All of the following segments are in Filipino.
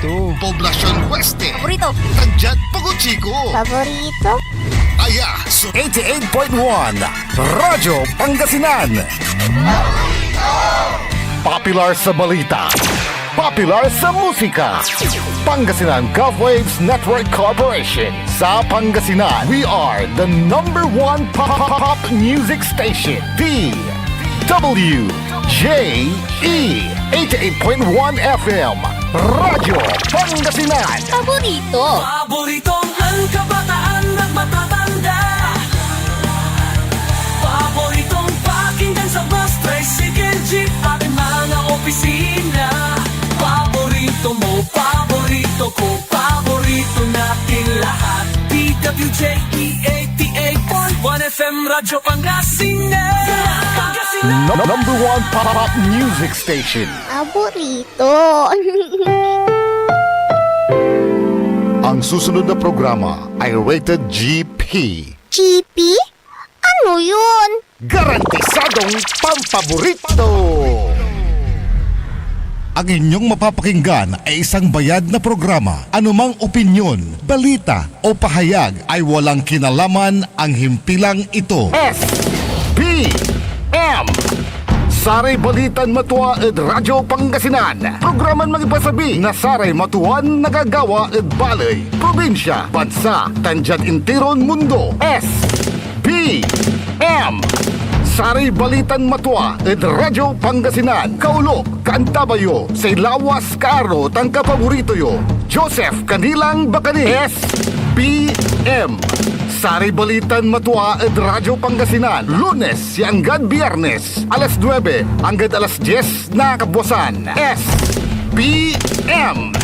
Paborito. Poblacion Oeste. Paborito. Tanjat Paguchico. Paborito? Aya, 88.1 Radyo Pangasinan. Popular sa balita, popular sa musika. Pangasinan Govwaves Network Corporation. Sa Pangasinan, we are the number one pop music station. DWJE 88.1 FM Radyo Pangasinan. Paborito. Paboritong ang kabataan at matatanda. Paboritong pakinggan sa bus, tricycle, jeep at mga opisina. Paborito mo, paborito ko, paborito natin lahat. DWJE 88.1 FM Radyo Pangasinan. Number one pop music station. Paborito. Ang susunod na programa ay rated GP. GP? Ano yun? Garantisadong pampaborito! Ang inyong mapapakinggan ay isang bayad na programa. Anumang opinyon, balita o pahayag ay walang kinalaman ang himpilang ito. S.P.M. Saray Balitan Matuwa ed Radyo Pangasinan. Programan magipasabi na Saray Matuan nagagawa ed Balay, Probinsya, Bansa, Tanjat Intiron Mundo. S.P.M. Saray Balitan Matuwa ed Radyo Pangasinan. Kaulok, Kaantabayo, say lawas kaaro tangka paborito yo. Joseph Kanilang Bakani. S.P.M. Saray Balitan Matuwa ed Radyo Pangasinan. Lunes hanggang Biyernes, alas 9 hanggang alas 10 na kabuwasan. S.P.M.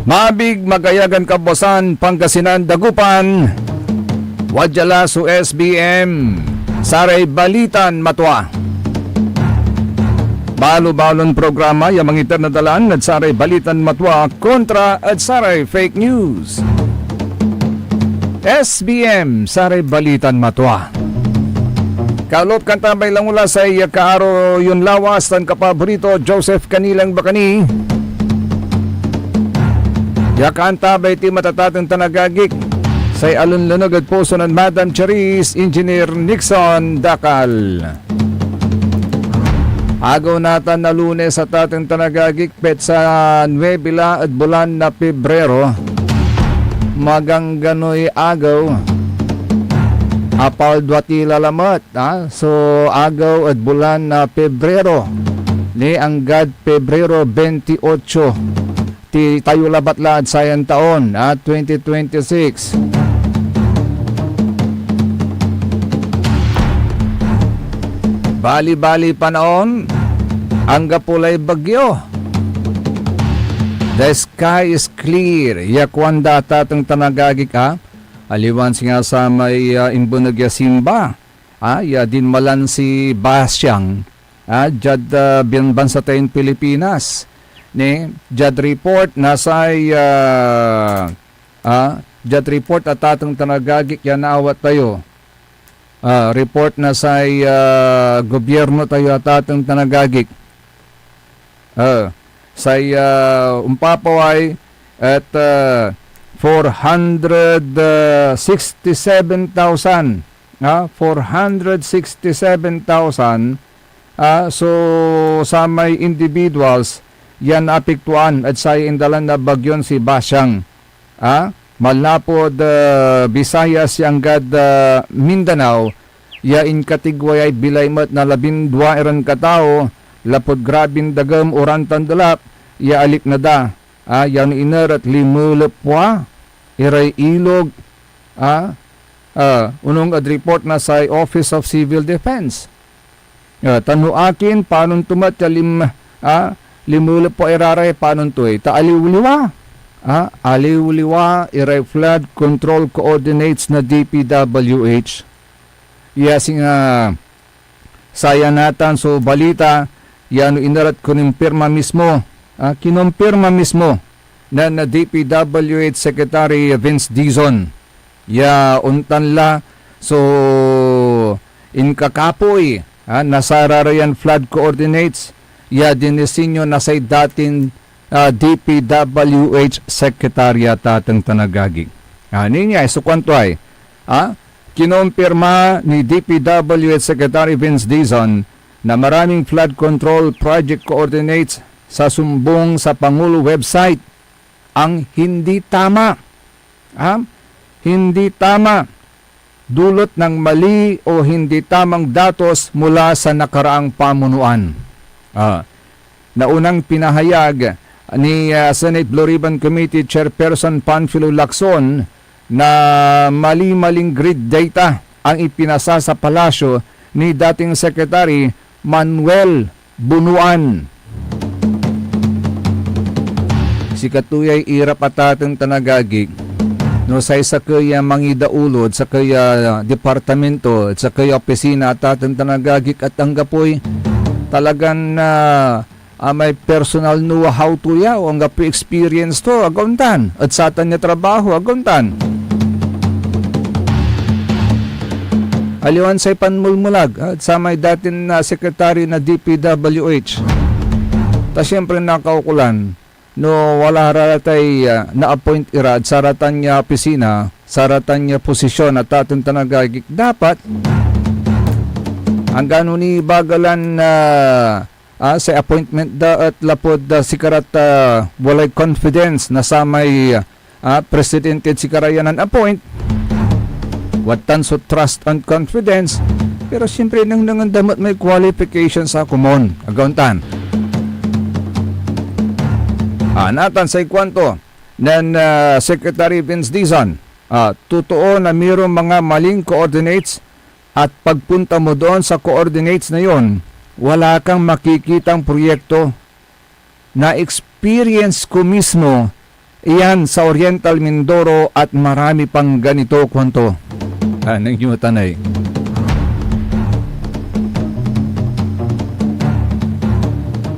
Mabig magayagan kabosan Pangasinan Dagupan. Wadyala su SBM. Saray Balitan Matwa. Balo-balon programa yang mangitar na dalaan at Saray Balitan Matwa kontra at Saray Fake News. SBM Saray Balitan Matwa. Kalop kantabay lang mula sa kaaro yun lawas tan kapaborito Joseph Kanilang Bakani. Yakanta bay ti matatatang tanagagik say alunlunog at puso ng Madam Charis, Engineer Nixon Dakal. Agaw natan na Lunes sa tatang tanagagik pet sa 9 at bulan na Pebrero. Magangganoy agaw. Apal dwati lalamat. So agaw at bulan na Pebrero. Ni anggad Pebrero 28. Ti tayo labat laad sayang taon at 2026. Bali-bali panaon ang gapulay bagyo. The sky is clear. Yakwanda tatang tanagagik aliwan singa sa may inbunagya simba. Ya din malan si Basyang. Jad bansa tayong Pilipinas. Ni jad report nasay jad report at atong tanagagik yan naawat tayo. Report na say gobyerno tayo at atong tanagagik. Say umpapaway at 467,000. 467,000. So sa may individuals yan apektuan at sa indalan na bagyon si Basyang. Malapod Visayas yang gad Mindanao ya in katigway ay bilaymat na 12 iran katao lapod grabing dagam orantan dalap ya alik na da. Yan iner at limulapwa iray ilog. Unong ad report na sa Office of Civil Defense. Tanu akin panon tumat yalim limulap po iraray panon to taaliwliwa. Aliwliwa iray flood control coordinates na DPWH. Yasing saya natan so balita yan inarat ko ng pirma mismo kinumpirma mismo na DPWH Secretary Vince Dizon ya untanla so inkakapoy nasararayan flood coordinates ya dinisinyo na say dating DPWH Secretariat atang tanagagig. Niya, so kwanto ay kinumpirma ni DPWH Secretary Vince Dizon na maraming flood control project coordinates sa sumbong sa Pangulo website ang hindi tama. Hindi tama. Dulot ng mali o hindi tamang datos mula sa nakaraang pamunuan. Naunang pinahayag ni Senate Blue Ribbon Committee Chairperson Panfilo Lacson na mali-maling grid data ang ipinasa sa palasyo ni dating Secretary Manuel Bunuan. Si Katuyay irap atatang tanagagig no say sa kaya mangidaulod sa kaya departamento at sa kaya opisina atatang tanagagig at ang gapoy talagang may personal know-how to ya o ang gapoy experience to aguntan at satan niya trabaho aguntan. Aliwan say panmulmulag at sa may dating sekretary na DPWH. Ta siyempre nakaukulan no wala raratay na-appoint ira at saratan niya opisina, saratan niya posisyon at ating tanagagik. Dapat ang gano'n ni bagalan sa appointment da at lapod sikarat walay confidence na sa may presidente sikarayanan appoint. Watan so trust and confidence pero siyempre nang damot may qualifications sa kumon aguntan. Natan sa ikwanto ng Secretary Vince Dizon, totoo na mayroong mga maling coordinates at pagpunta mo doon sa coordinates na yon, wala kang makikitang proyekto na experience ko mismo iyan sa Oriental Mindoro at marami pang ganito kwanto. Nang tanay.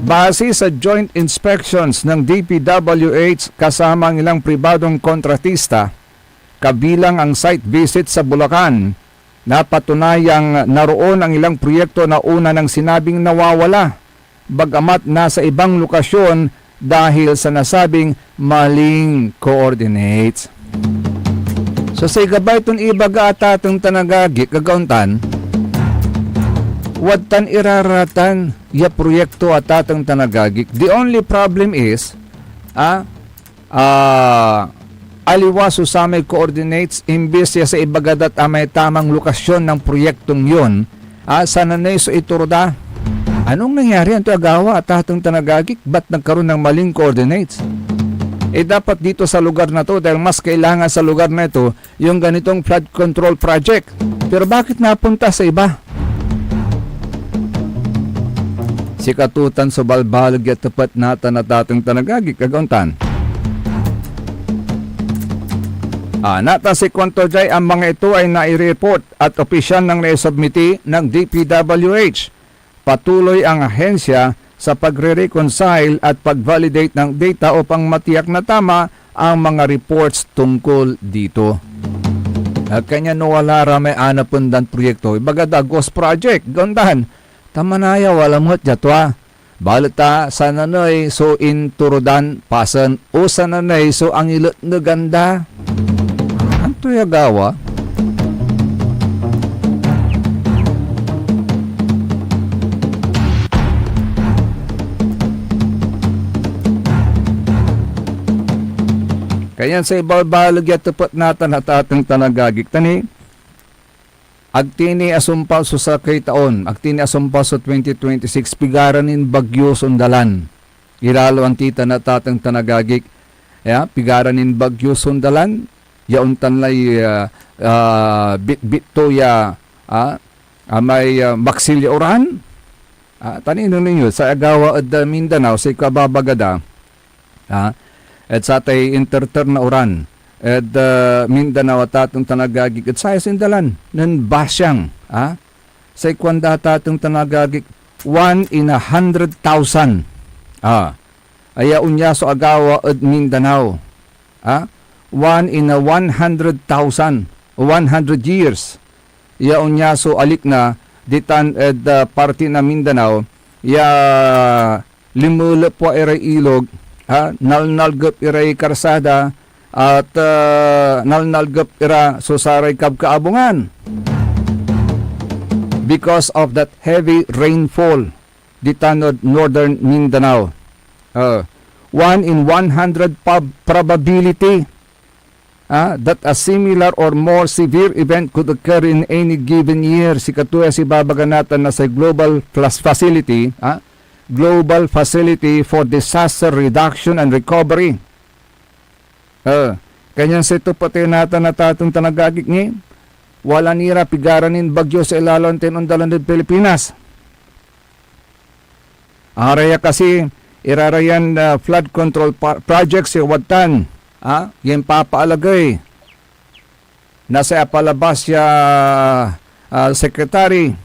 Base sa joint inspections ng DPWH kasama ang ilang pribadong kontratista, kabilang ang site visit sa Bulacan, napatunayang naroon ang ilang proyekto na una ng sinabing nawawala, bagamat nasa ibang lokasyon dahil sa nasabing maling coordinates. So sa gabay itong ibaga at atong tanagagi kagauntan, wadtan iraratan ya proyekto at atong tanagagik. The only problem is, aliwaso sa may coordinates imbes ya sa ibagadat may tamang lokasyon ng proyektong yon, sana na so iturda. Anong nangyari ang agawa at atong tanagagik? Ba't nagkaroon ng maling coordinates? Dapat dito sa lugar na to dahil mas kailangan sa lugar na ito yung ganitong flood control project. Pero bakit napunta sa iba? Si katutan sa balbalag at tapat nata na tatang tanagagi kaguntan. Nata si kwanto jay ang mga ito ay nai-report at opisyal ng naisubmiti ng DPWH. Patuloy ang ahensya sa pagre-reconcile at pag-validate ng data upang matiyak na tama ang mga reports tungkol dito. Kanya nawala ramay anapundan proyekto. Ibagada ghost project. Gondan. Tamanaya wala mo't jatwa. Balita sa nanay so inturudan pasan o sa nanay so ang ilot na ganda. Anto yagawa? Kaya sa ibalbalag at tapat natan at atang tanagagik tani, agtini asumpaw so sa kay taon, agtini asumpaw so 2026, pigaranin bagyo sundalan. Iralo ang tita na tatang tanagagik, pigaranin bagyo sundalan, yauntan lay bit-bit to ya, may maksilya oran. Tanin ninyo, sa agawa at Mindanao, sa ikababagada, at sa tay interter na oran at Mindanao at atong tanagagik at sa sindalan ng basyang sa ikwanda at atong tanagagik 1 in 100,000 Ayaw niya so agawa at Mindanao. 1 in a 100,000 o 100 years. Ayaw niya so alik na ditan at party na Mindanao. Ya limulap po iray ilog. Nalnalgap iray karsada at nalnalgap ira so saray kabkaabungan. Because of that heavy rainfall ditanod northern Mindanao. 1 in 100 probability that a similar or more severe event could occur in any given year. Si katuya si babaganatan na sa Global Facility, Global Facility for Disaster Reduction and Recovery. Kanyang sito pati natan na tatong tanagagik ni, wala nira pigaranin bagyo sa ilalon tinundalan ng Pilipinas. Araya kasi, irarayan flood control project si Watan. Yung papaalagay. Nasa apalabas siya secretary,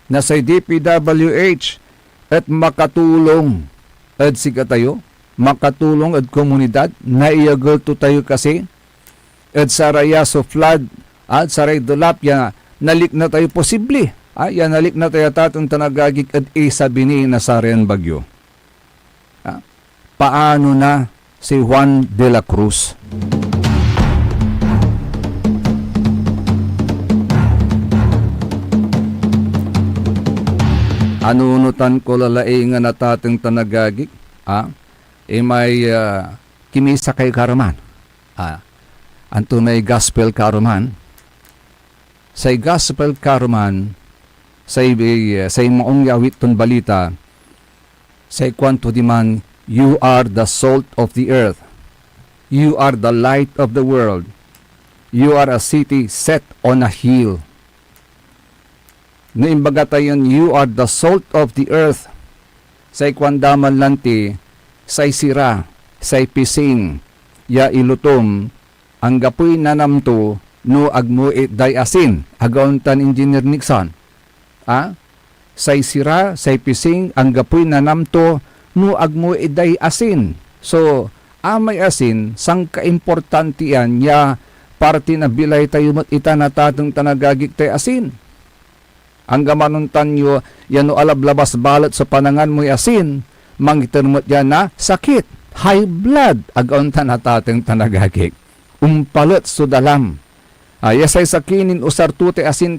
nasa DPWH, at makatulong. At siga tayo, makatulong at komunidad, naiyagol to tayo kasi, at saraya so flood, at saray dulap, nalik na tayo posible. Yan nalik na tayo tatong tanagagik at isabini na sarayan bagyo. Paano na si Juan de la Cruz? Anunutan ko lalaingan na tatang tanagagik, may kimisa kay karuman. Anto may gospel karuman. Say gospel karuman, say maong yawit ton balita, say kwanto di man, you are the salt of the earth. You are the light of the world. You are a city set on a hill. Naimbaga tayon, you are the salt of the earth. Say kwandaman lanti, say sira, say pising, ya ilutom, ang gapoy nanamto, no agmuit day asin, agauntan Engineer Nixon. Say sira, say pising, ang gapoy nanamto, no agmo iday asin. So, amay asin, sang kaimportante yan, ya parti na bilay tayo mat ita na tatong tanagagik tay asin. Ang gamanuntan nyo, yan o alablabas balat sa panangan mo'y asin, mangitermot yan na sakit, high blood, agauntan na tatong tanagagik. Umpalot so dalam. Yasay sakinin usartute asin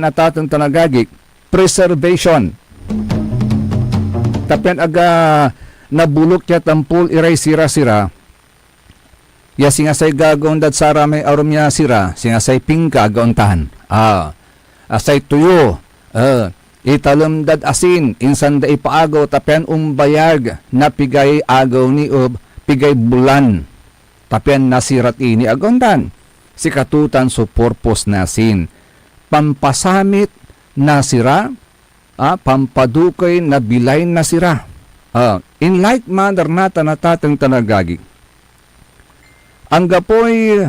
na tatong tanagagik, preservation. Tapen aga nabulok niya tampul iray sira-sira. Ya singasay gagawin dat sara may arum niya sira. Singasay pingka gauntahan. Asay tuyo. Italom dad asin. Insan da ipaagaw tapen umbayag na pigay agaw ni pigay bulan. Tapen nasirat ini aguntan. Si katutan so purpose na asin. Pampasamit na sira. Pampadukay na bilay na sira. In like manner natatang tanagagi. Ang gapoy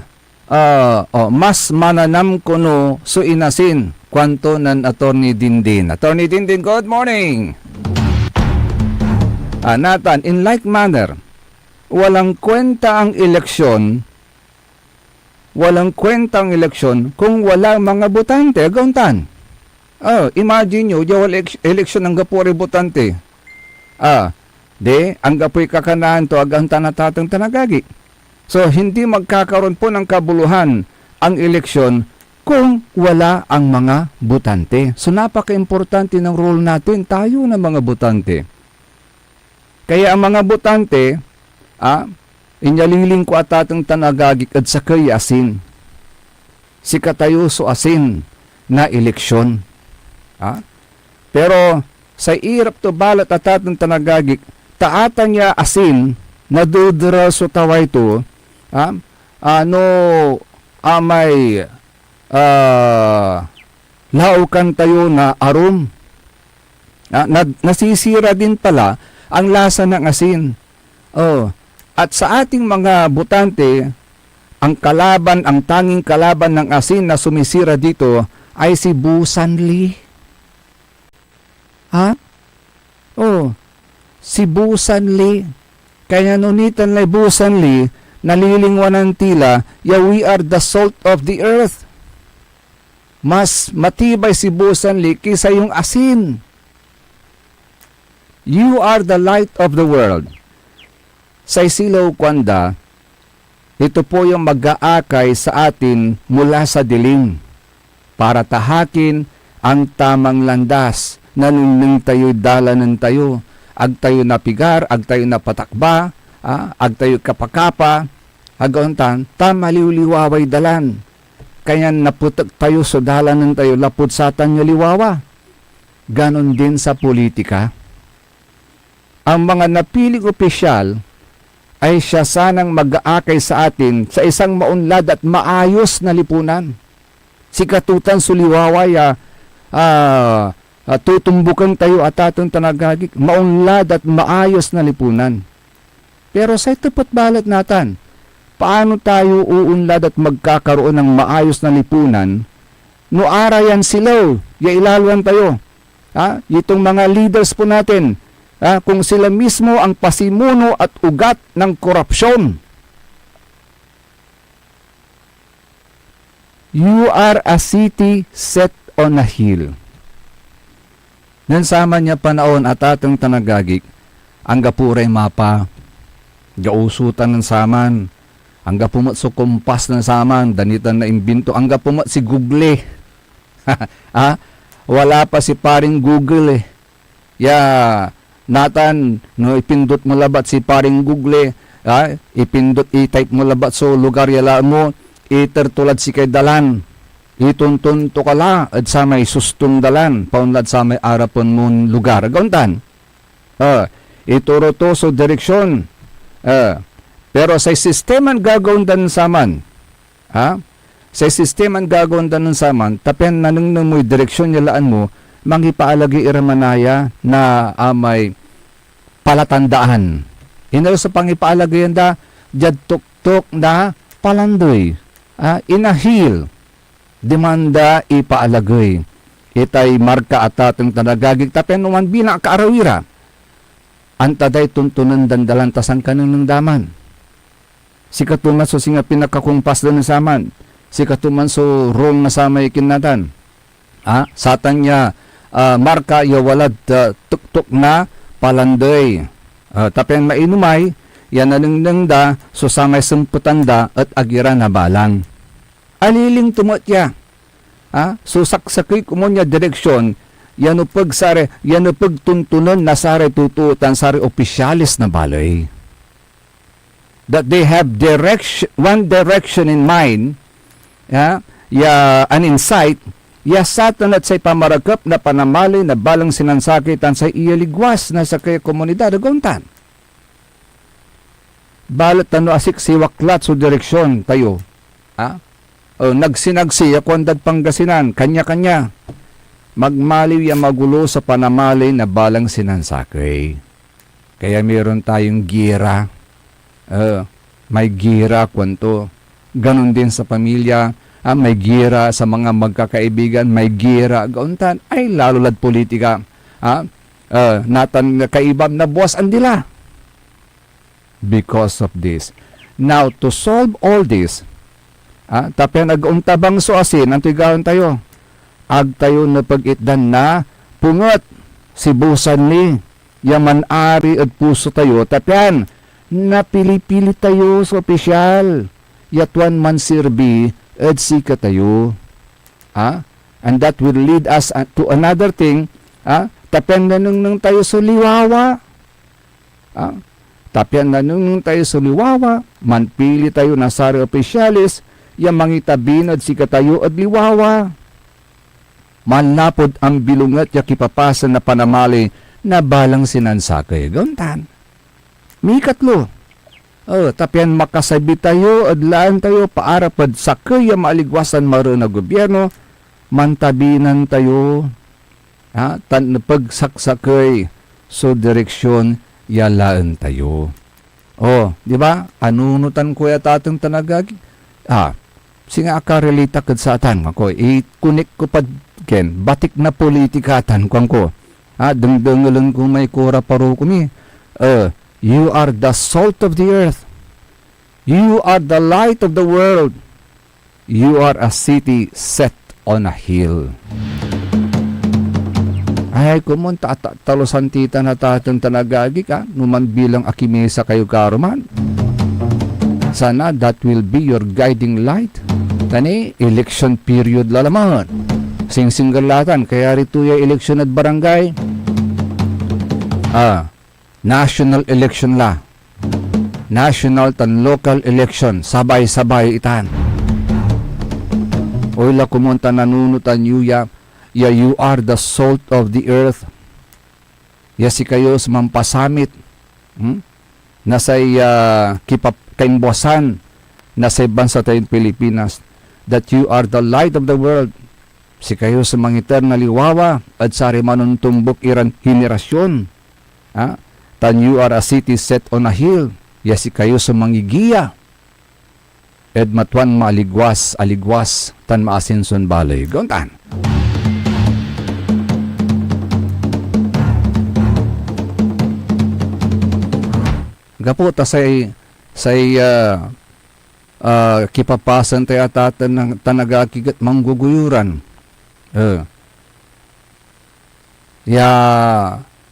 mas mananam ko no so inasin kwanto nan Attorney Dindin. Attorney Dindin, good morning. Nathan, in like manner, walang kwenta ang eleksyon kung wala mga botante. Gauntan. Imagine nyo, yung eleksyon ng gapore botante. Ang gapoy kakanahan to agang tanatatang tanagagi. So, hindi magkakaroon po ng kabuluhan ang eleksyon kung wala ang mga botante. So, napaka-importante ng role natin, tayo na mga botante. Kaya ang mga botante, inyaliling ko atatang tanagagik at sakay asin. Si katayo so asin na eleksyon. Pero sa irap to balat atatang tanagagik, taatan niya asin na dudra so taway to, amay laukan tayo na arum. Nasisira din pala ang lasa ng asin. At sa ating mga botante, ang tanging kalaban ng asin na sumisira dito ay si Busanli. Si Busanli. Kaya nunitan lay busan li, nalilingwanan tila, ya we are the salt of the earth. Mas matibay si busan li kaysa yung asin. You are the light of the world. Sa isilaw kwanda, ito po yung mag-aakay sa atin mula sa dilim para tahakin ang tamang landas na nung tayo dalanan tayo. Ag tayo napigar, ag tayo napatakba, ag tayo kapakapa, agontan, tamaliwliwaway dalan. Kaya naputak tayo so dalanan tayo, lapot satan nyo liwawa. Ganon din sa politika. Ang mga napiling opisyal ay siya sanang mag-aakay sa atin sa isang maunlad at maayos na lipunan. Si katutan suliwaway, tutumbukan tayo at atong tanagagik, maunlad at maayos na lipunan. Pero sa itapat balat natin, paano tayo uunlad at magkakaroon ng maayos na lipunan? No arayan silaw, ya ilaluan tayo. Itong mga leaders po natin, kung sila mismo ang pasimuno at ugat ng korupsyon. You are a city set on a hill. Nansama niya panahon at atong tanagagik, ang gapuray mapa, gausutan ng saman, ang gapumat so kumpas ng saman, danitan na imbinto, ang gapumat si Google. Wala pa si paring Google natan, no, ipindot mo labat si paring Google, ipindot, i-type mo labat so lugar yala mo, itertulad si kay dalan, ituntun to kala, at sa may sustong dalan, paunlad sa may arapon mo lugar, gauntan, ituro to so direksyon, pero sa sisteman gagaundan saman, sa sisteman gagaundan ng saman, tapen nanong mo'y direksyon yalaan mo, mangipaalagi iramanaya na may palatandaan. Inalo sa pangipaalagi yanda, jad tuktok na palandoy. Inahil, demanda ipaalagay. Itay marka at atong tanagagig, tapen naman binakaarawira. Antaday tuntunan dandalan tasang kanang daman. Si katuman so singa pinakakumpas doon na saman. Si katuman so rong na samay kinatan. Satan niya, marka yawalad tuktok na palandoy. Tapen mainumay, yan naningda so samay semputanda at agira na balang. Aliling tumotya. So saksakay kumonya direksyon, yan upag tuntunan na sare tututan sare opisyalis na balay. That they have one direction in mind, an insight, satan at say pamaragap na panamali na balang sinansakitan sa iyaligwas na sa kaya komunidad aguntan. Balat tano asik siwaklat so direksyon tayo. Nagsinagsi akondag Pangasinan, kanya-kanya. Magmaliw ya magulo sa panamali na balang sinansakay. Kaya meron tayong gira. May gira kwanto. Ganon din sa pamilya. May gira sa mga magkakaibigan, may gira gauntan, ay lalo lad politika. Natan kaibam na buwas andila. Because of this. Now, to solve all this, tapen ag-untabang so asin, ang tigawan tayo. Ag tayo na pag-itdan na pungot si busan ni, yaman ari at puso tayo, tapen, napili-pili tayo sa opisyal, yatuan man sirbi, at sika tayo. And that will lead us to another thing. Tapen na nung tayo sa liwawa. Tapen na nung tayo sa liwawa. Manpili tayo na sari opisyalis. Yang mangitabin at sika tayo at liwawa. Manapod ang bilungat ya kipapasan na panamali na balang sinansakay. Gauntan. May katlo. Tapian makasabi tayo, adlaan tayo, paarapad sa kaya maaligwasan maro na gobyerno, mantabinan tayo, pagsaksakay, so direksyon, yalaan tayo. Di ba? Anunutan ko ya tatang tanagagi? Singa akarelita kad sa atan, ako, ikunik ko pa, batik na politika atan, ko. Dengdengalan ko may kura paro kumi, You are the salt of the earth. You are the light of the world. You are a city set on a hill. Ay, kumunta at talusan tita na tatang tanagagi ka, numan bilang akimesa kayo karuman. Sana that will be your guiding light. Tani, election period lalaman. Sing-singgalatan, kaya rito yung election at barangay. National election la. National tan local election, sabay-sabay itan. Oy la kumunta nanunutan yuya. Ya, you are the salt of the earth. Ya si kayo mampasamit. Nasay kaimbosan. Nasay bansa tayong Pilipinas. That you are the light of the world. Si kayo sa mga eternal liwawa. At sari manuntumbok iran henerasyon. Tan you are a city set on a hill. Ya si kayo sa mga giya. Ed matuan maaligwas, aligwas. Tan maasinson balay. Gontan. Gapo ta say kipapasan tayo atatan ng tanagakigat mangguguyuran.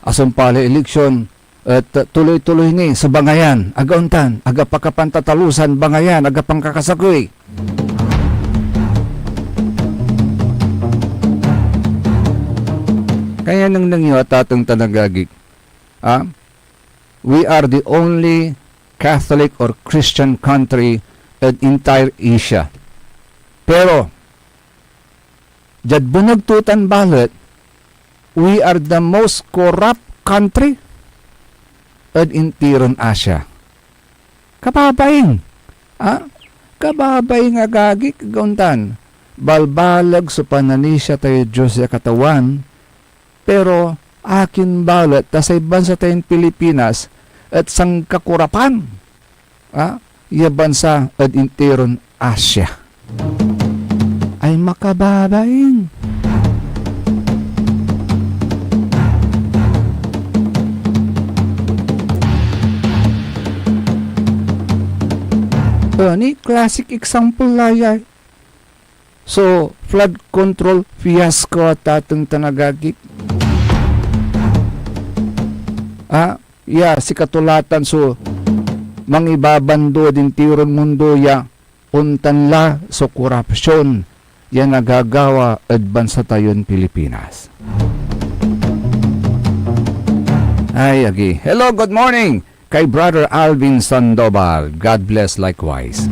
Asumpali eleksyon at tuloy-tuloy ni sa bangayan, agauntan, aga pakapantatalusan bangayan, aga pangkakasakoy. Kaya nang nangyo atatang tanagagik. We are the only Catholic or Christian country in entire Asia. Pero, jad bunagtutan balat, we are the most corrupt country in entire Asia. Kababaing. Kababaing agagik gauntan. Balbalag sa pananisya tayo Diyos sa katawan, pero akin balat ta sa bansa tayong Pilipinas at sang kakurapan iya bansa at interon Asia ay makababaing. Ni classic example layay. So flood control fiasco at atong tanagagik. Si katulatan so mangibabando din tiron mundo ya untan la so korupsyon ya nagagawa adbansa tayon Pilipinas. Ay, agi. Hello, good morning kay Brother Alvin Sandoval. God bless likewise.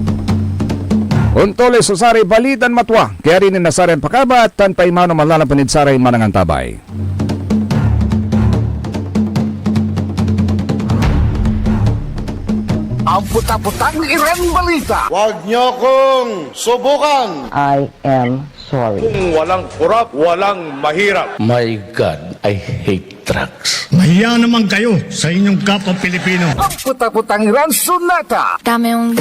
Untole so sari balitan matwa kaya rin nasaren pakabat tan paimano malalapanid saray manangantabay. Ang puta-putang Iran Balita. Huwag niyo kong subukan. I am sorry. Kung walang kurap, walang mahirap. My God, I hate drugs. Mahiya naman kayo sa inyong kapwa Pilipino. Ang puta-putang Iran Sunata. Dame yung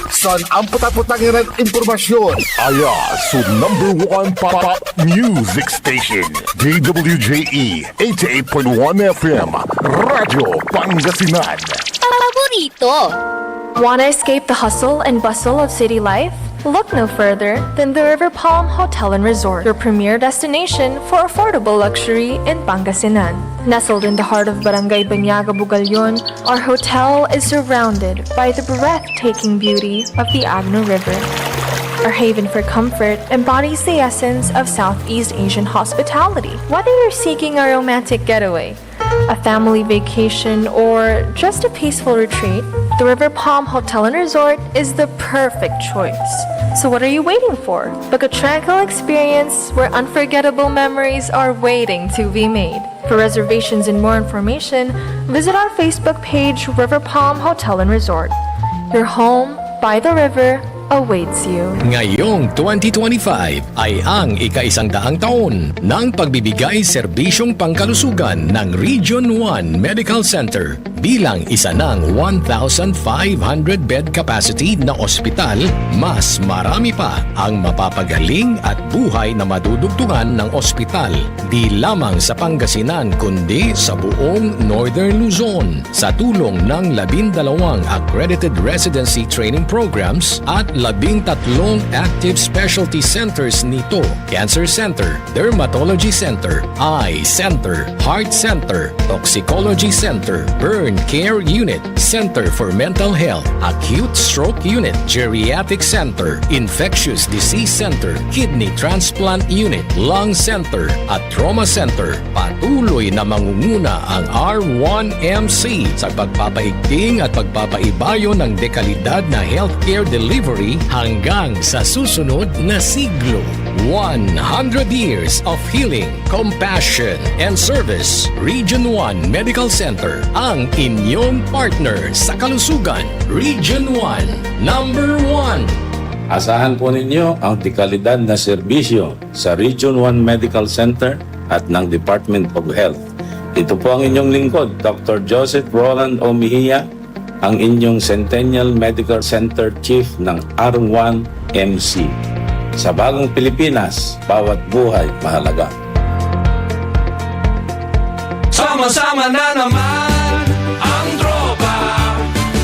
Son, ang puta-putang Iran Impormasyon. Aya sa #1 pop music station, DWJE 88.1 FM, Radyo Pangasinan. paborito. Want to escape the hustle and bustle of city life? Look no further than the River Palm Hotel and Resort, your premier destination for affordable luxury in Pangasinan. Nestled in the heart of Barangay Banyaga, Bugalyon, our hotel is surrounded by the breathtaking beauty of the Agno River. Our haven for comfort embodies the essence of Southeast Asian hospitality. Whether you're seeking a romantic getaway, a family vacation, or just a peaceful retreat, the River Palm Hotel and Resort is the perfect choice. So what are you waiting for? Book a tranquil experience where unforgettable memories are waiting to be made. For reservations and more information, visit our Facebook page, River Palm Hotel and Resort. Your home by the river awaits you. Ngayong 2025 ay ang ika-100 taon ng pagbibigay serbisyong pangkalusugan ng Region 1 Medical Center bilang isa ng 1,500 bed capacity na ospital. Mas marami pa ang mapapagaling at buhay na madudugtungan ng ospital di lamang sa Pangasinan kundi sa buong Northern Luzon sa tulong ng 12 accredited residency training programs at 13 active specialty centers nito: Cancer Center, Dermatology Center, Eye Center, Heart Center, Toxicology Center, Burn Care Unit, Center for Mental Health, Acute Stroke Unit, Geriatric Center, Infectious Disease Center, Kidney Transplant Unit, Lung Center at Trauma Center. Patuloy na mangunguna ang R1MC sa pagpapaigting at pagpapaibayo ng dekalidad na healthcare delivery hanggang sa susunod na siglo. 100 years of healing, compassion, and service. Region 1 Medical Center, ang inyong partner sa kalusugan. Region 1, number 1. Asahan po ninyo ang dekalidad na serbisyo sa Region 1 Medical Center at ng Department of Health. Ito po ang inyong lingkod, Dr. Joseph Roland O. Mejia, ang inyong Centennial Medical Center Chief ng R1MC. Sa bagong Pilipinas, bawat buhay mahalaga. Sama-sama na naman ang tropa.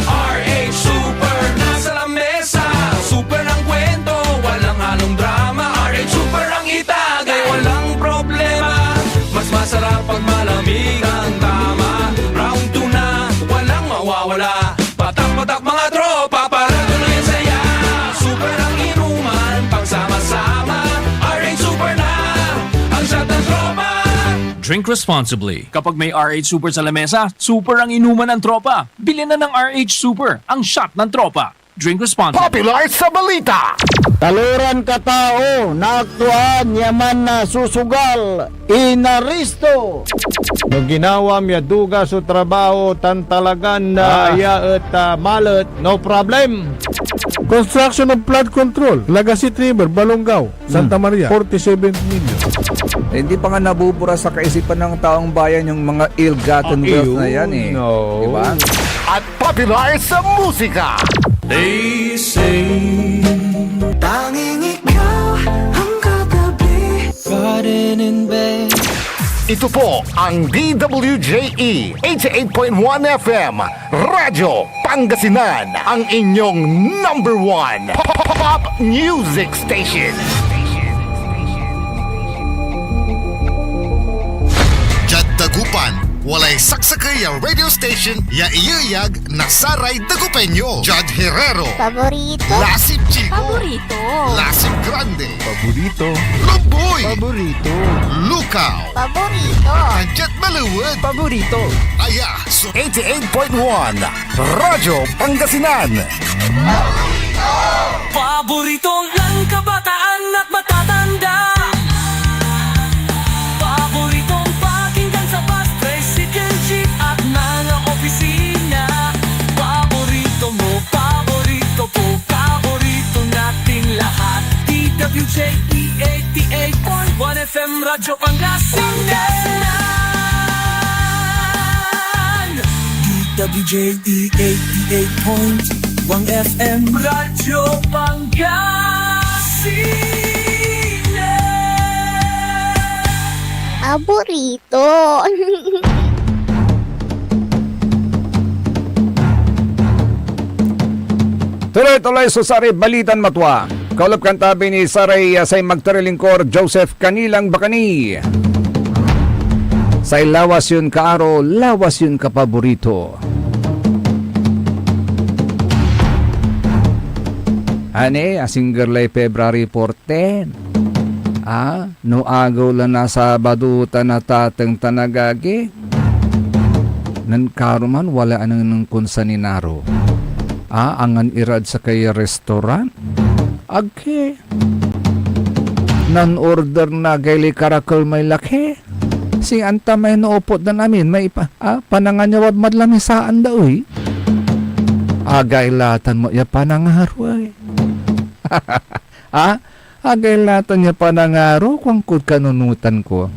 RH Super nasa lamesa. Super ang kwento, walang halong drama. RH Super ang itagay, walang problema. Mas masarap pag malamig ang tama. Round 2 na, walang mawawala. Patak-patak mga tropa para tuloy ang saya. Super ang inuman, pagsama-sama. RH Super na, ang shot ng tropa. Drink responsibly. Kapag may RH Super sa lamesa, super ang inuman ng tropa. Bilhin na ng RH Super, ang shot ng tropa. Drink responsibly. Popular sa balita. Taluran katao, naaktuan, yaman na susugal, inaristo. No ginawa miya duga sa trabaho tan talagan na aya at malet, no problem. Construction of flood control, Lagasit River, Balongaw, Santa Maria, 47 million. Hindi pa nga nabubura sa kaisipan ng taong bayan yung mga ill-gotten wealth na yan eh. No. Diba? At popular sa musika. They say tanging ikaw ang katabi pa rin in bed. Ito po ang DWJE 88.1 FM Radyo Pangasinan, ang inyong number 1 pop music station. Jad Dagupan, walay saksakay ang radio station ya iyayag na Saray Dagupeño. Jad Herrero, Paborito. Lasip Chico, Paborito. Lasip Grande, Paborito. Lumboy, Paborito. Lukaw, Paborito. Anjet Maluwad, Paborito. Aya, so 88.1 Radyo Pangasinan. Paborito ng kabataan at matatanda. Paboritong pakinggan sa bus, tricycle, jeep at mga opisina. Paborito mo, paborito ko, paborito nating lahat. DWJE 88.1 FM Radyo Pangasinan. DWJE 88.1 FM Radyo Pangasinan. Paborito. Tuloy-tuloy sa Saray Balitan Matwa. Kaulap kantabi ni Saray say magtarilingkor Joseph Kanilang Bakani. Say lawas yun kaaro, lawas yun kapaborito. Ane, asing girlay February 14. No agaw lang na Sabado tanatateng tanagagi. Nan karuman wala anang ng konsaninaro. Angan irad sa kay restaurant. Agke. Nan order na gaili karakol may laki. Si anta may noopot na namin may panangan niya wad madlamisaan daw eh. Agailatan mo ya panangaro eh. Ha? Agay nato niya pa nangaro kung kanunutan ko.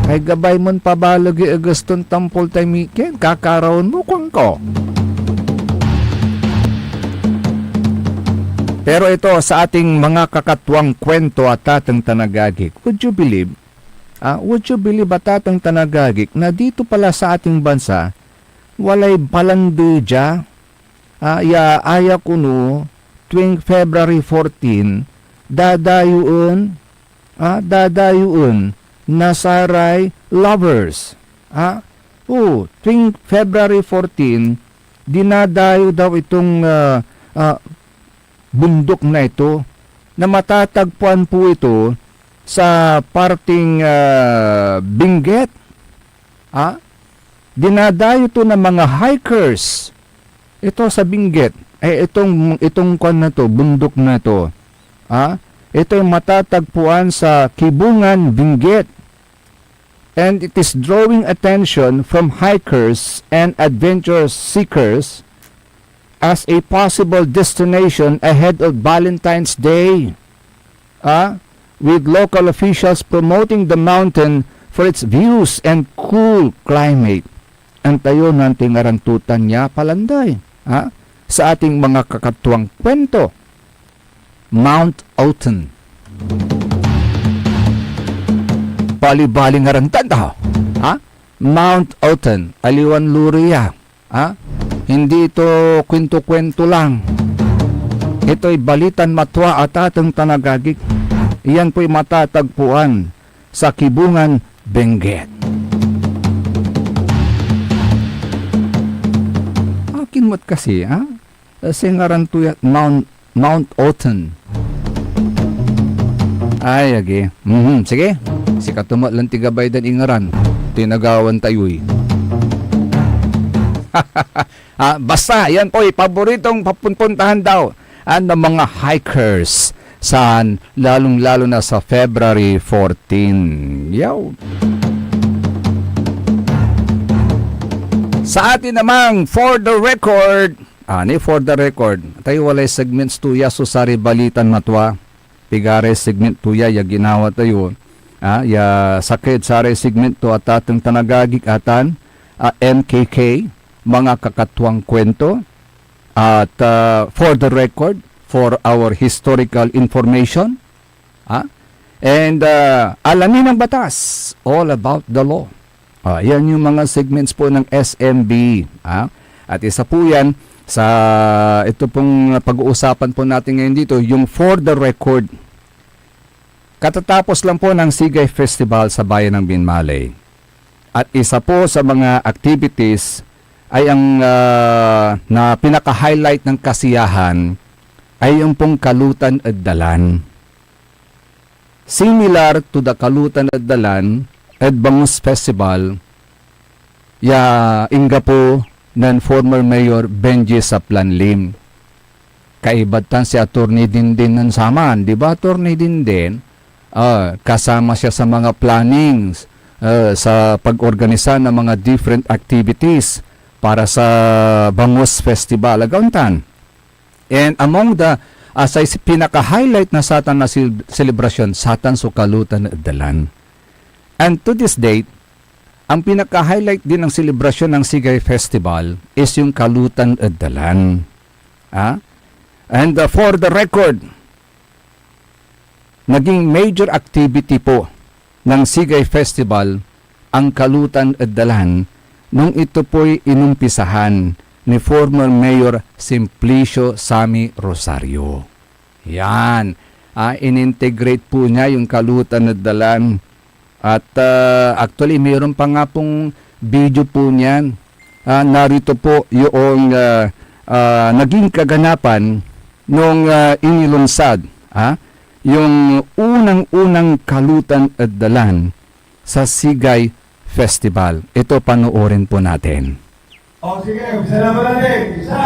Ay gabay mon pabalagi aguston tampol taymiken, kakaroon mo kung ko. Pero ito sa ating mga kakatwang kwento at atang tanagagik, would you believe at atang tanagagik na dito pala sa ating bansa, walay balandudya, aya kuno, tuwing February 14, dadayuon, nasaray lovers. Tuwing February 14, dinadayo daw itong bundok na ito na matatagpuan po ito sa parting Benguet. Dinadayo ito ng mga hikers. Ito sa Benguet. Itong kwan na to, bundok na to. Ito yung matatagpuan sa Kibungan, Benguet. And it is drawing attention from hikers and adventure seekers as a possible destination ahead of Valentine's Day. With local officials promoting the mountain for its views and cool climate. Ang tayo ng tingarantutan niya palanday. Sa ating mga kakatuwang kwento. Mount Oton. Bali-bali nga rin tanda. Mount Oton, Aliwan Luria. Hindi ito kwento-kwento lang. Ito'y balitan matwa at atang tanagagik. Iyan po'y matatagpuan sa Kibungan, Benguet. Kinmot kasi, singaran tuyat Mount Oton. Ay, agi. Sige. Si katumat lang tigabay dan ingaran. Tinagawan tayo'y. Basta, yan po'y paboritong papuntahan daw ng mga hikers saan lalong-lalo na sa February 14. Yaw. Sa atin namang for the record, tayo walay segments tuya susari balitan matwa. Pigare segment tuya ya ginawa tayo. Ya sakit sare segment to at atang tanagagik atan MKK, mga kakatwang kwento. At for the record, for our historical information. And alamin ang batas, all about the law. Yan yung mga segments po ng SMB. At isa po yan sa ito pong pag-uusapan po natin ngayon dito, yung for the record. Katatapos lang po ng Sigay Festival sa Bayan ng Binmalay. At isa po sa mga activities ay ang na pinaka-highlight ng kasiyahan ay yung pong Kalutan at Dalan. Similar to the Kalutan at Dalan at Bangus Festival, ingga po ng former Mayor Benji Saplanlim. Kaibatan si Atty. Dindin ng saman, di ba Atty. Dindin? Kasama siya sa mga plannings, sa pag-organisa ng mga different activities para sa Bangus Festival, Agauntan. And among the sa pinaka-highlight na satan na celebration, Satan so Kalutan at Dalan. And to this date, ang pinaka-highlight din ng selebrasyon ng Sigay Festival is yung Kalutan at Dalan. And for the record, naging major activity po ng Sigay Festival ang Kalutan at Dalan nung ito po'y inumpisahan ni former Mayor Simplicio Sammy Rosario. Yan. In-integrate po niya yung Kalutan at Dalan. At actually, mayroon pa nga pong video po niyan. Narito po yung naging kaganapan nung inilunsad yung unang-unang Kalutan at Dalan sa Sigay Festival. Ito panoorin po natin. Sige, umpisa na ba natin? Isa,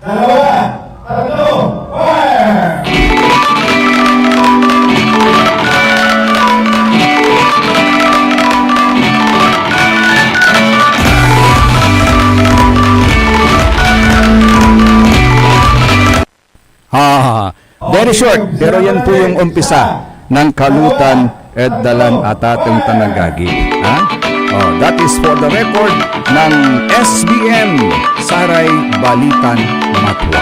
dalawa, tatlo, fire! Very short, pero yan po yung umpisa ng kalutan at dalan at ating tanagagi. Ha? Oh, that is for the record ng SBM Saray Balitan Matwa.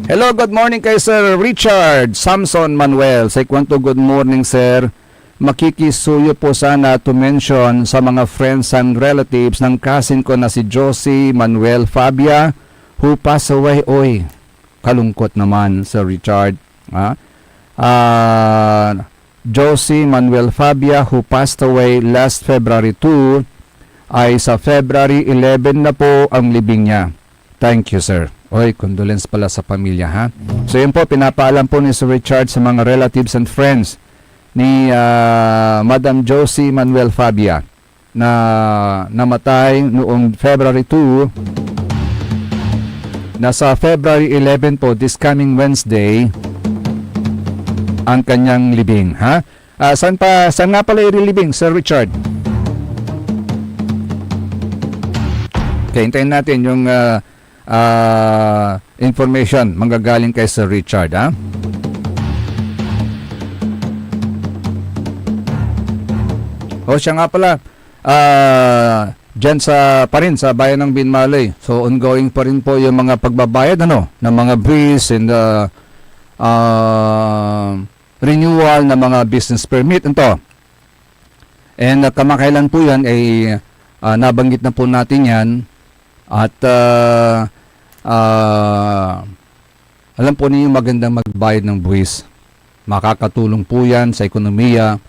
Hello, good morning kay Sir Richard Samson Manuel. Say kwanto good morning, sir. Makikisuyo po sana to mention sa mga friends and relatives ng cousin ko na si Josie Manuel Fabia who passed away. Oy, kalungkot naman, Sir Richard. Josie Manuel Fabia who passed away last February 2 ay sa February 11 na po ang libing niya. Thank you, sir. Oy, condolence pala sa pamilya, ha? So yun po, pinapaalam po ni Sir Richard sa mga relatives and friends ni Madam Josie Manuel Fabia na namatay noong February 2. Nasa February 11 po, this coming Wednesday, ang kanyang libing, ha? Saan nga pala ililibing, Sir Richard? Okay, hintayin natin yung information manggagaling kay Sir Richard, ha? O siya nga pala, dyan pa rin sa bayan ng Binmalay. So ongoing pa rin po yung mga pagbabayad ng mga bills and renewal ng mga business permit. Ito. And kamakailan po yan ay nabanggit na po natin yan. At alam po niyo magandang magbayad ng buwis. Makakatulong po yan sa ekonomiya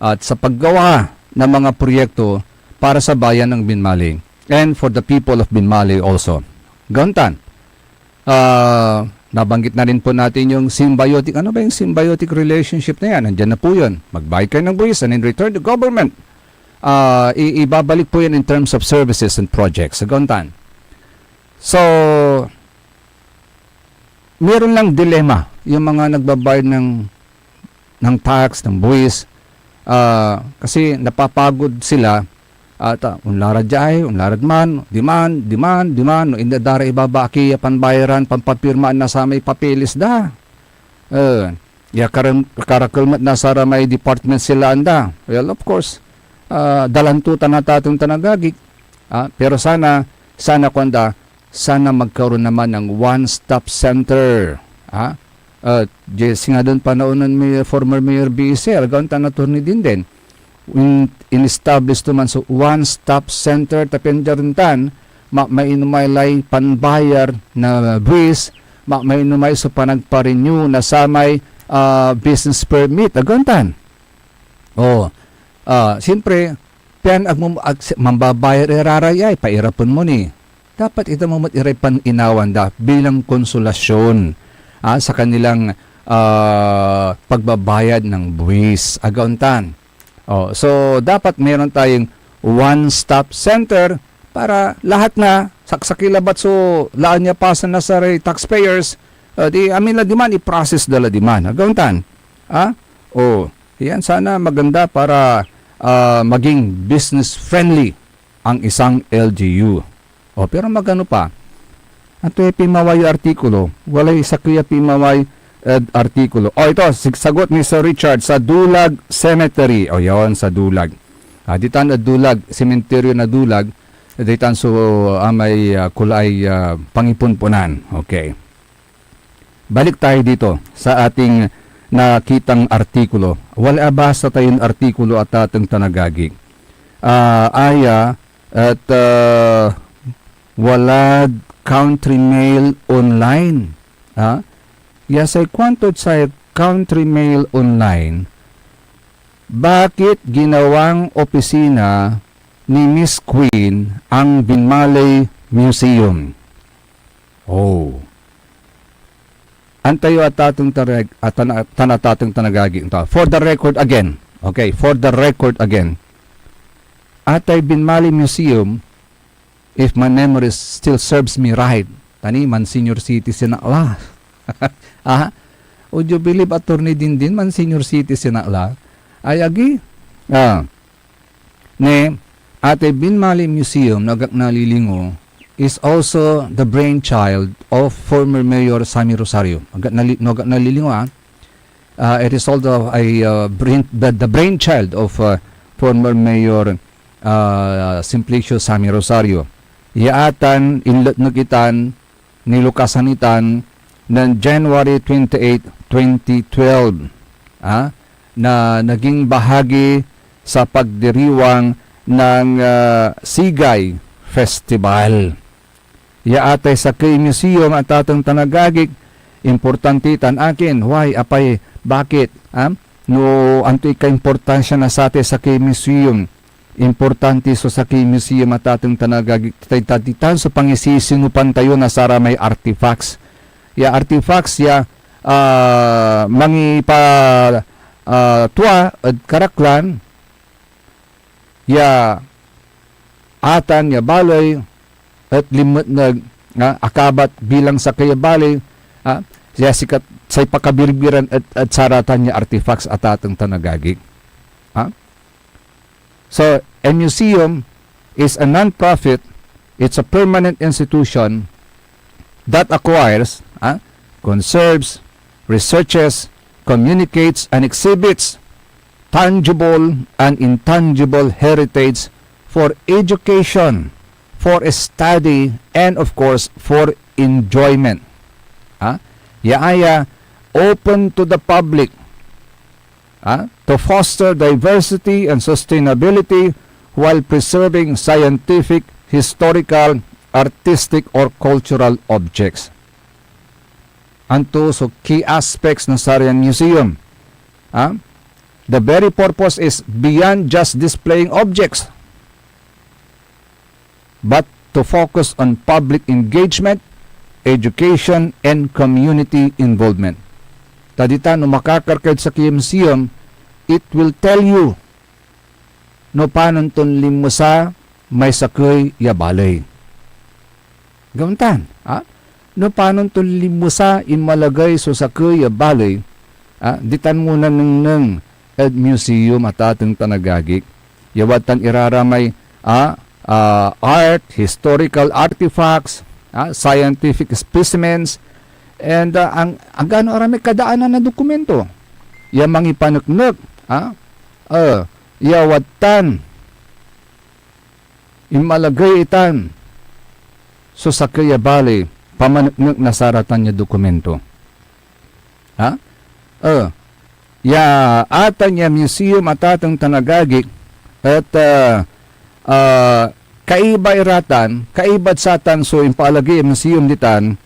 at sa paggawa ng mga proyekto para sa bayan ng Binmalay and for the people of Binmalay also. Gantan. Nabanggit na rin po natin yung symbiotic. Ano ba yung symbiotic relationship na yan? Nandiyan na po yun. Magbayad kayo ng buwis and in return the government ibabalik po yan in terms of services and projects. Gantan. So, meron lang dilema yung mga nagbabayad ng tax, ng buwis. Kasi napapagod sila at unlarad jay, unlarad man, demand, no indadara ibabaki panbayaran, pampapirmaan na sa may papeles da. Karakalmat na sa may department sila anda. Well, of course, dalantutan na tatong tanagagik. Pero sana magkaroon naman ng one-stop center. Nga doon panahon ng former Mayor B.C. Algauntan attorney din. In-establish naman so one-stop center tapenjarintan, mainumaylay panbayar na buwis, mainumay so panagpa-renew na sa may business permit. Algauntan. Siyempre, piyan mambabayar irarayay, pairapon mo ni. Dapat ito mo iripan inawan bilang konsolasyon sa kanilang pagbabayad ng buwis. Agauntan. So, dapat meron tayong one-stop center para lahat na saksakilabat so laan niya pasan na sa taxpayers amila diman i-process dala diman. Agauntan. Yan sana maganda para maging business friendly ang isang LGU. Pero magano pa? Ato pimaway artikulo. Walay sa kuya pimaway artikulo. Ito, sagot ni Sir Richard sa Dulag Cemetery. Yon sa Dulag. Ditan Dulag, sementeryo na Dulag. Ditan so may kulay pangipunpunan. Okay. Balik tayo dito sa ating nakitang artikulo. Wala basta tayong artikulo at atong tanagagi. Aya at Walad Country Mail Online. Yasay kwanto sa Country Mail Online, bakit ginawang opisina ni Miss Queen ang Binmalay Museum? Antayo at tatong tanagagi. For the record again. Okay, for the record again. Atay Binmalay Museum, if my memory still serves me right, man senior citizen na would you believe attorney din man senior citizen na ayagi Ate Binmali Museum nalilingo is also the brainchild of former Mayor Sammy Rosario. Nalilingo it is also the brainchild of former Mayor Simplicio Sammy Rosario. Yaatan inlet nagitan nilukasanitan ng January 28, 2012 na naging bahagi sa pagdiriwang ng Sigay Festival. Yaatay sa kay museum at atong tanagagik importante tan akin. Why? Apay, bakit? No, anto'y ka-importansya na sa atin sa kay museum. Importante so sa kay museum at atong tanagagik tatitan sa pangisisinupan tayo na sara may artifacts. Ya artifacts ya mangipa tuwa at karaklan ya atan ya balay at limot na akabat bilang sa kaya balay siya sikat say pakabirbiran at saratan niya artifacts at atong tanagagik. So, a museum is a non-profit, it's a permanent institution that acquires, conserves, researches, communicates, and exhibits tangible and intangible heritage for education, for study, and of course, for enjoyment. Yaaya open to the public to foster diversity and sustainability while preserving scientific, historical, artistic, or cultural objects. Anto so key aspects ng Sarian Museum. The very purpose is beyond just displaying objects, but to focus on public engagement, education, and community involvement. Tadita no makakarkad sa key museum, it will tell you no panon ton limusa may sakoy yabalay. Gauntan, no panon ton limusa imalagay so sakoy yabalay, ditan muna ng ed museum at atong tanagagik. Yawatan iraramay art, historical artifacts, scientific specimens, and ang gano arami kadaanan na dokumento. Ya mangipanuknuk, yawatan, imalagay itan, so sa kaya bali, pamanuknuk na saratan niya dokumento. Ya atan ya museum at atong tanagagik, at kaiba iratan, kaibat satan so impalagay museum ditan,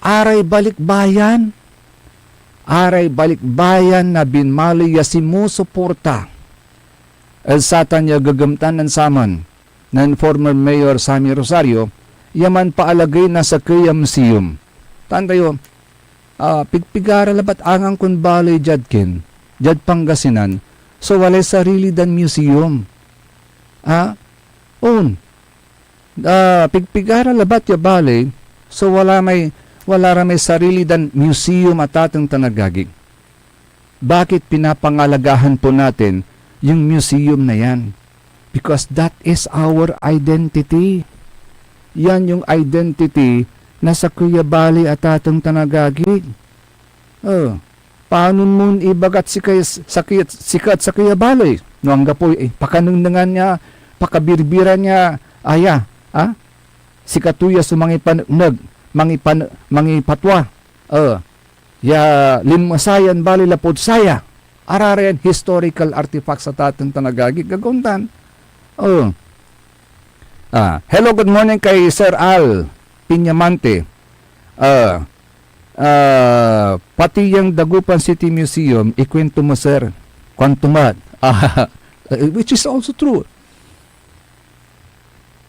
aray balikbayan na binmali ya simusuporta at satan ya gagamtan ng saman ng former Mayor Sammy Rosario, yaman paalagay na sa kaya museum. Tantayo, pigpigara labat angang kun balay jadkin, jad Pangasinan, so walay sarili dan museum. Pigpigara labat ya balay, so wala ramay sarili dan museum at atong tanagagig. Bakit pinapangalagahan po natin yung museum na yan? Because that is our identity. Yan yung identity na sa Kuya Bali at atong tanagagig. Paano mo ibagat sikat sa Kuya Bali? No, ang gapoy, pakanundangan niya, pakabirbiran niya, sikatuya sumangipanag, mangipatwa, ya limasayan bali lapod saya, ararayan historical artifacts sa tatang tanagagi, gaguntan. Hello, good morning kay Sir Al Piñamante. Pati yung Dagupan City Museum, ikwento mo sir, kwantumat, which is also true.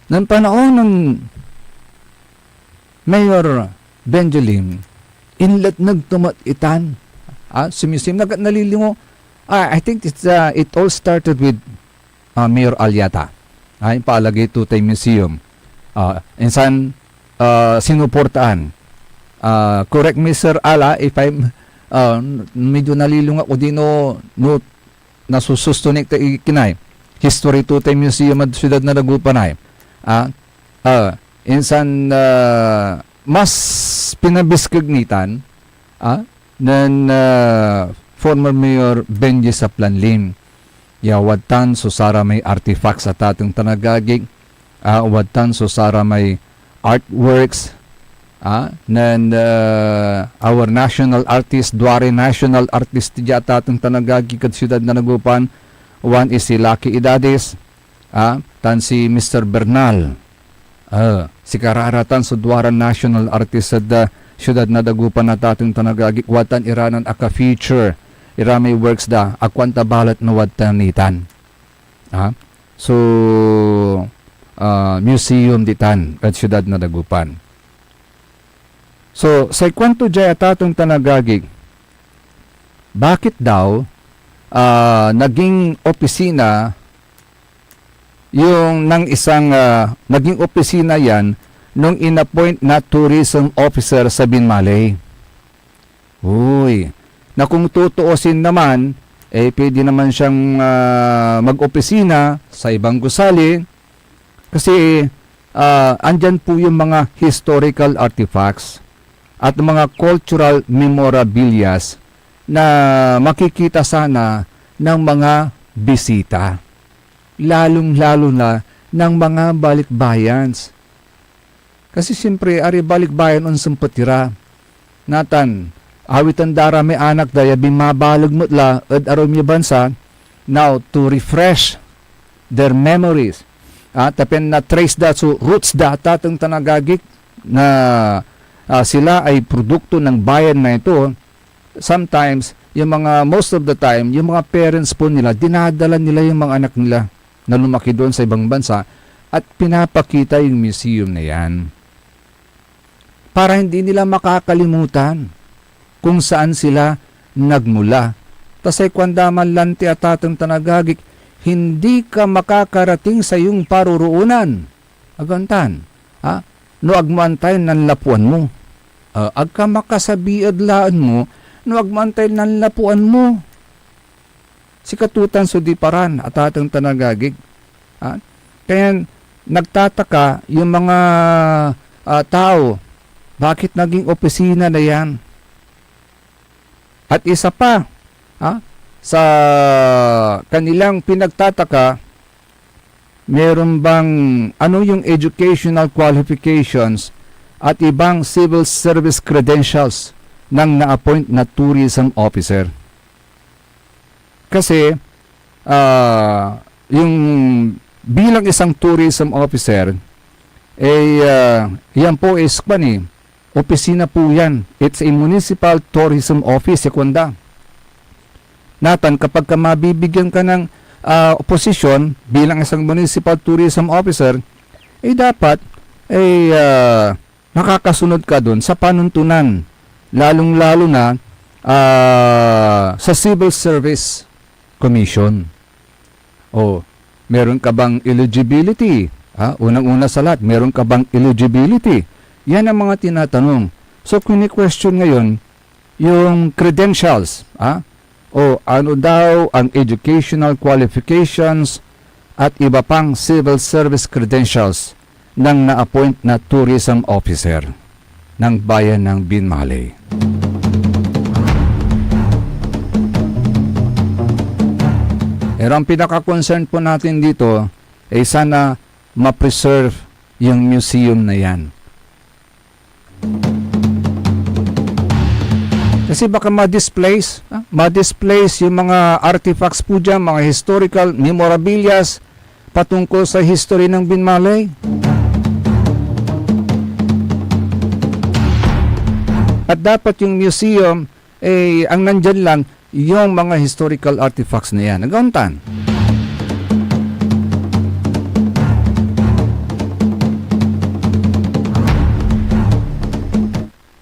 Nang panahon ng Mayor Benjamin, inlet nagtumat itan sa museum. Nalilingo. I think it all started with Mayor Alyata. Paalagay ito tayo museum. Insan sinuportaan. Correct me Sir Ala if I'm medyo nalilung ako di no nasusustunik tayo kinay. History Tutay Museum at Siyudad na Dagupanay. Insan mas pinabiskagnitan ng former Mayor Benji Saplanlim. Wadtan so sara may artifacts at ating tanagagig. Wadtan so sara may artworks ng our national artist, Duare national artist di at ating tanagagig at Siyudad na Dagupan. One is si Lucky Idades, tan si Mr. Bernal. Si Kararatan sa Duara national artist sa Siyudad na Dagupan at ating tanagagig. Watan iranan aka feature. May works da akwanta balat na watanitan. So museum ditan at Siyudad na Dagupan. So sa kwanto jay at atong tanagagig, bakit daw naging opisina yung nang isang naging opisina yan nung inappoint na tourism officer sa Binmalay? Uy, na kung tutuusin naman, pwede naman siyang mag-opisina sa ibang gusali kasi andyan po yung mga historical artifacts at mga cultural memorabilias na makikita sana ng mga bisita. Lalong-lalo na ng mga balikbayans. Kasi siyempre, ari balikbayan on sempatira. Natan, awitan dara may anak daya bimabalag mutla at arom yung bansa now to refresh their memories. Tapin na trace that so roots data itong tanagagik na sila ay produkto ng bayan na ito. Sometimes, most of the time, yung mga parents po nila, dinadala nila yung mga anak nila na lumaki doon sa ibang bansa at pinapakita yung museum na yan. Para hindi nila makakalimutan kung saan sila nagmula. Tasay kwandaman lanti at atong tanagagik, hindi ka makakarating sa iyong paruroonan. Agantan. No agmantay ng lapuan mo. Agka makasabiadlaan mo, no agmantay ng lapuan mo. Si katutan so di paran at atong tanagagig. Kaya nagtataka yung mga tao, bakit naging opisina na yan? At isa pa, sa kanilang pinagtataka, meron bang ano yung educational qualifications at ibang civil service credentials ng na-appoint na tourism officer? Kasi yung bilang isang tourism officer yan po is opisina po yan. It's a municipal tourism office, sekwanda. Natan, kapag ka mabibigyan ka ng posisyon bilang isang municipal tourism officer, dapat nakakasunod ka dun sa panuntunan. Lalong-lalo na sa Civil Service Commission. Meron ka bang eligibility? Unang-una sa lahat, meron ka bang eligibility? Yan ang mga tinatanong. So, kuni-question ngayon, yung credentials, ano daw ang educational qualifications at iba pang civil service credentials ng na-appoint na tourism officer ng bayan ng Binmalay. Pero ang pinaka-concern po natin dito ay sana ma-preserve yung museum na yan. Kasi baka ma-displace yung mga artifacts po dyan, mga historical memorabilias patungkol sa history ng Binmalay. At dapat yung museum, ang nandyan lang, yung mga historical artifacts na yan. Nagauntan.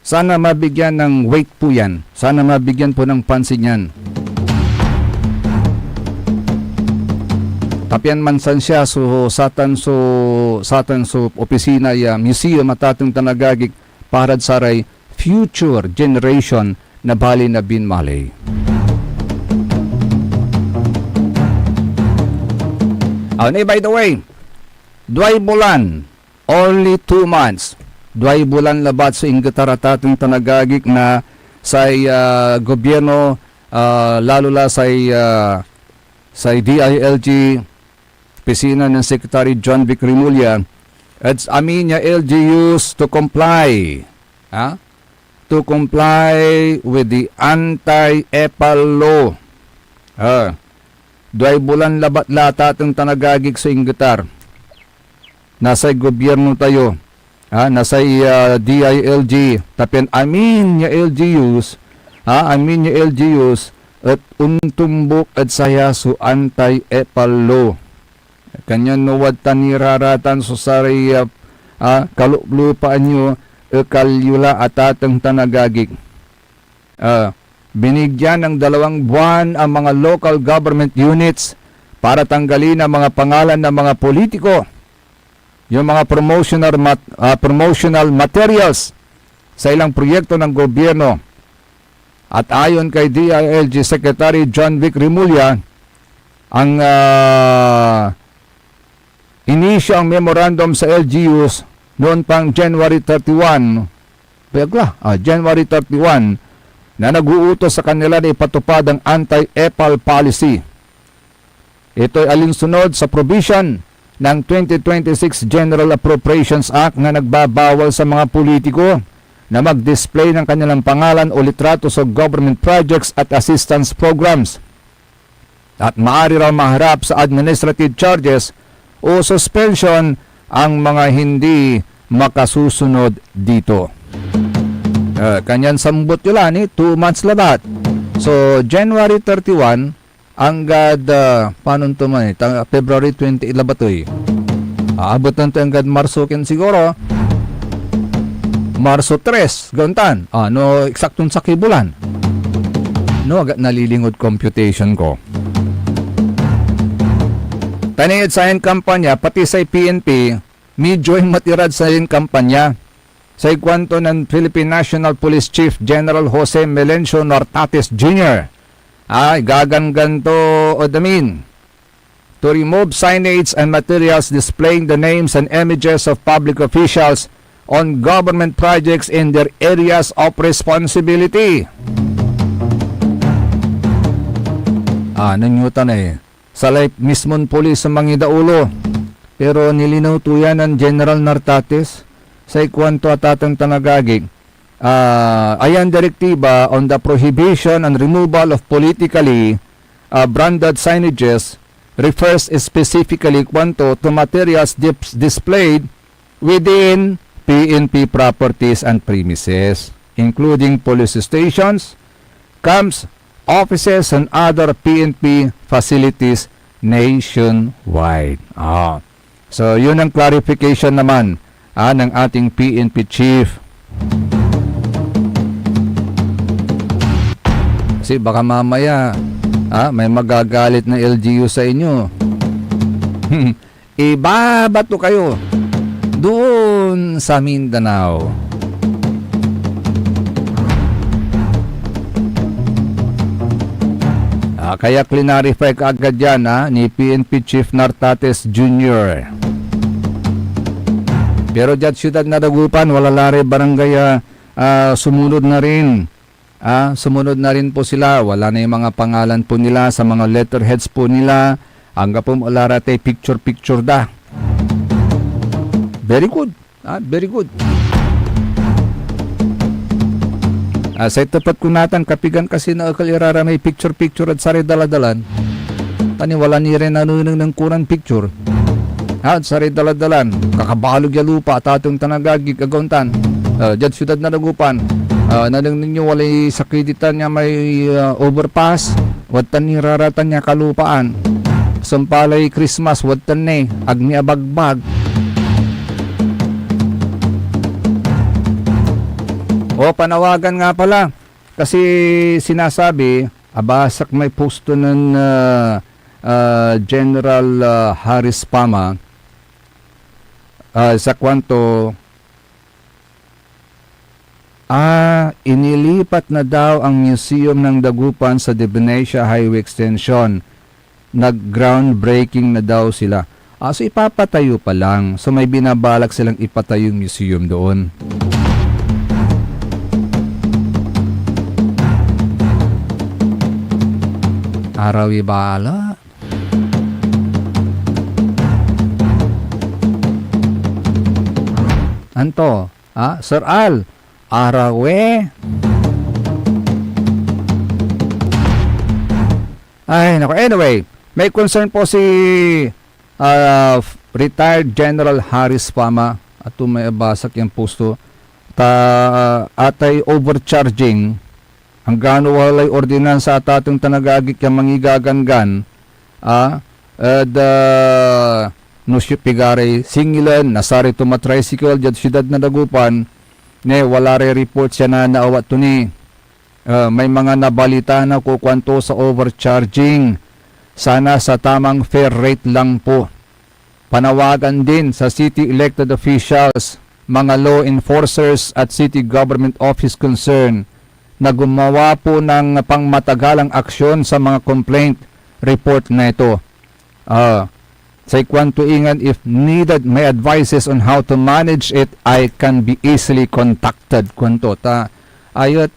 Sana mabigyan ng weight po yan. Sana mabigyan po ng pansin yan. Tapian mansan siya satan opisina ya museum at atong tanagagik parad saray future generation na bali na Binmalay. By the way, duay bulan, only 2 months. Duay bulan labat sa inggataratatong tanagagik na sa gobyerno, lalo la sa DILG, pisina ng Secretary John Vic Rimulya, at amin niya LGUs to comply. To comply with the anti-EPAL law. Duay bulan labat lata itong tanagagik sa inggatar. Nasa gobyerno tayo. Nasa DILG. Tapin amin niya LGUs. Amin niya LGUs at untumbok at saya su anti-EPAL law. Kanyan nuwad taniraratan so sari kaluplupaan nyo kalyula at atang tanagagik. Binigyan ng 2 buwan ang mga local government units para tanggalin ang mga pangalan ng mga politiko, yung mga promotional materials sa ilang proyekto ng gobyerno. At ayon kay DILG Secretary John Vic Rimulya, ang inisyo ang memorandum sa LGUs noon pang January 31, January 31, na nag-uutos sa kanila na ipatupad ang anti-EPAL policy. Ito ay alinsunod sa provision ng 2026 General Appropriations Act na nagbabawal sa mga politiko na mag-display ng kanilang pangalan o litrato sa government projects at assistance programs. At maaari raw maharap sa administrative charges o suspension ang mga hindi makasusunod dito. Kanyan sambot yun 2 months labat. So, January 31, hanggang, paano ito man February 20 labat ito abot na ito hanggang Marso kin siguro. Marso 3, gantan. No, eksaktong sakibulan. No, agad nalilingod computation ko. Taningid sa kampanya, pati sa PNP, medyo yung matirad sa kampanya. Sa ikwanto ng Philippine National Police Chief General Jose Melencio Nortates Jr. Gaganganto Odamin to remove signage and materials displaying the names and images of public officials on government projects in their areas of responsibility. Nanyutan sa life mismon police sa mga idaulo. Pero nilinaw tuyan ng General Nortates sa ikwanto at atang tanagagig. Ayan direktiba on the prohibition and removal of politically branded signages refers specifically kwanto to materials displayed within PNP properties and premises, including police stations, camps, offices, and other PNP facilities nationwide. So, yun ang clarification naman ng ating PNP chief. Kasi baka mamaya may magagalit na LGU sa inyo. Ibabato kayo doon sa Mindanao. Kaya clarify kaagad yan ni PNP Chief Nortates Jr. Pero dyan siyudad na Dagupan, walalari barangay sumunod na rin. Sumunod na rin po sila. Wala na yung mga pangalan po nila sa mga letterheads po nila. Hanggang po malarate picture-picture da. Very good. Very good. Sa itapat ko natin, kapigan kasi na kalirara may picture-picture at sari daladalan. Tani wala ni rin nanunang ng kurang picture. At sari daladalan. Kakabalog ya lupa at atong tanagagig agauntan. Dyan siyudad na Dagupan. Nanang ninyo walay sakreditan niya may overpass. Watan ni raratan niya kalupaan. Sampalay Christmas, watan ni. Agni abagbag. Panawagan nga pala. Kasi sinasabi, abasak may posto ng General Harris Pama sa kwanto inilipat na daw ang museum ng Dagupan sa Divinesia Highway Extension. nag-groundbreaking na daw sila. So ipapatayo pa lang. So may binabalak silang ipatayong museum doon. Arawi bala. Anto? Sir Al, arawe. Ay, nako. Anyway, may concern po si retired General Harris Fama at may basak yung pusto atay overcharging ang gano walay ordinansa at atong tanagagik yung mangigagangan no pigare singilan nasari to matricycle jad siyudad na Dagupan ne wala re report siya na naawat to ni may mga nabalita na kukwanto sa overcharging. Sana sa tamang fair rate lang po. Panawagan din sa city elected officials, mga law enforcers at city government office concerned na gumawa po ng pangmatagalang aksyon sa mga complaint report na ito. Sa ikwantuingan, if needed, may advices on how to manage it, I can be easily contacted. Kwanto ta ayat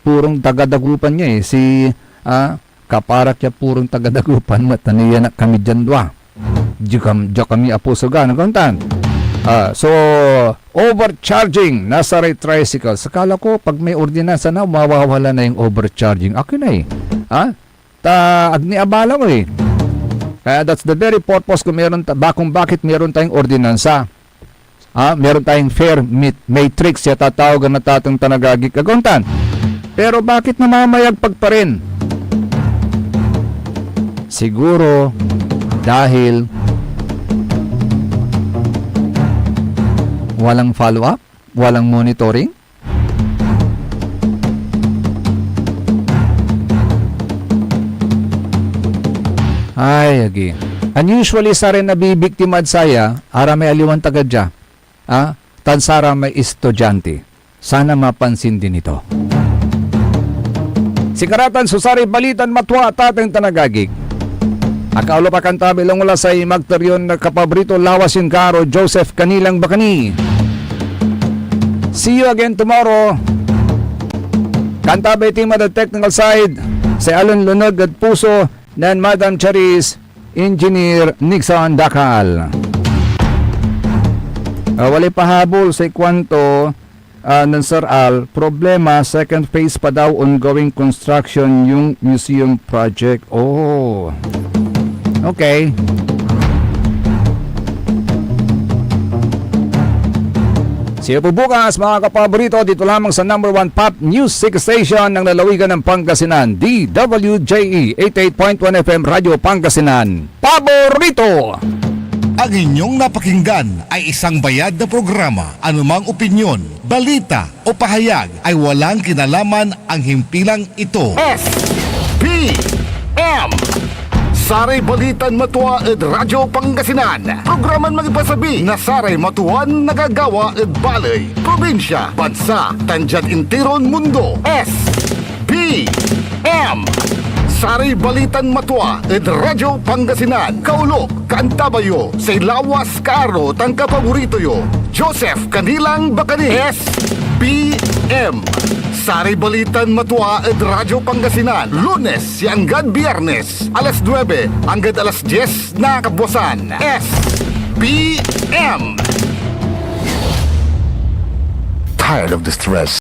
purong tagadagupan niya si kaparak niya purong tagadagupan mataniya na kami dyan dwa. Diyo kami apusogan. So, overcharging nasa tricycle. Sakala ko, pag may ordinansa na, mawawala na yung overcharging. Akin na agni abala mo Kaya that's the very purpose kung bakit meron tayong ordinansa. Meron tayong fair matrix ya tatawagan na tatang tanagagik kaguntan. Pero bakit namamayagpag pa rin? Siguro dahil walang follow-up, walang monitoring. Ay, agi. Unusually sa rin nabibiktimad saya, ara may aliwan tagadya. Tansara may estudyante. Sana mapansin din ito. Sikaratan susari balitan matwa tatang tanagagig. Akaulo pa kantabi lang wala sa magtaryon na kapabrito lawas yung karo Joseph Kanilang Bakani. See you again tomorrow. Kantabi team at the technical side si Alan Lunod at Puso nan Madam Charis Engineer Nixon Dakal. Wali pahabol sa ikwanto ng Sir Al, problema, second phase pa daw ongoing construction yung museum project. Oh, okay. See you po bukas mga kapaborito dito lamang sa number 1 pop music station ng lalawigan ng Pangasinan, DWJE 88.1 FM Radio Pangasinan. Paborito! Ang inyong napakinggan ay isang bayad na programa. Anumang opinyon, balita o pahayag ay walang kinalaman ang himpilang ito. SPM Saray Balitan Matua ed Radyo Pangasinan. Programan magipasabi na Saray Matuan nagagawa ed balay, probinsya, bansa, tanjad intiron mundo. SPM Saray Balitan Matua ed Radyo Pangasinan. Kaulok, Kaantabayo, say lawas karo tang kapaborito yo. Joseph Kanilang Bakani. SPM Saray Balitan Matua ed Radyo Pangasinan. Lunes hanggang Biyernes, alas 9 hanggang alas 10 na kabuosan. SPM Tired of the stress?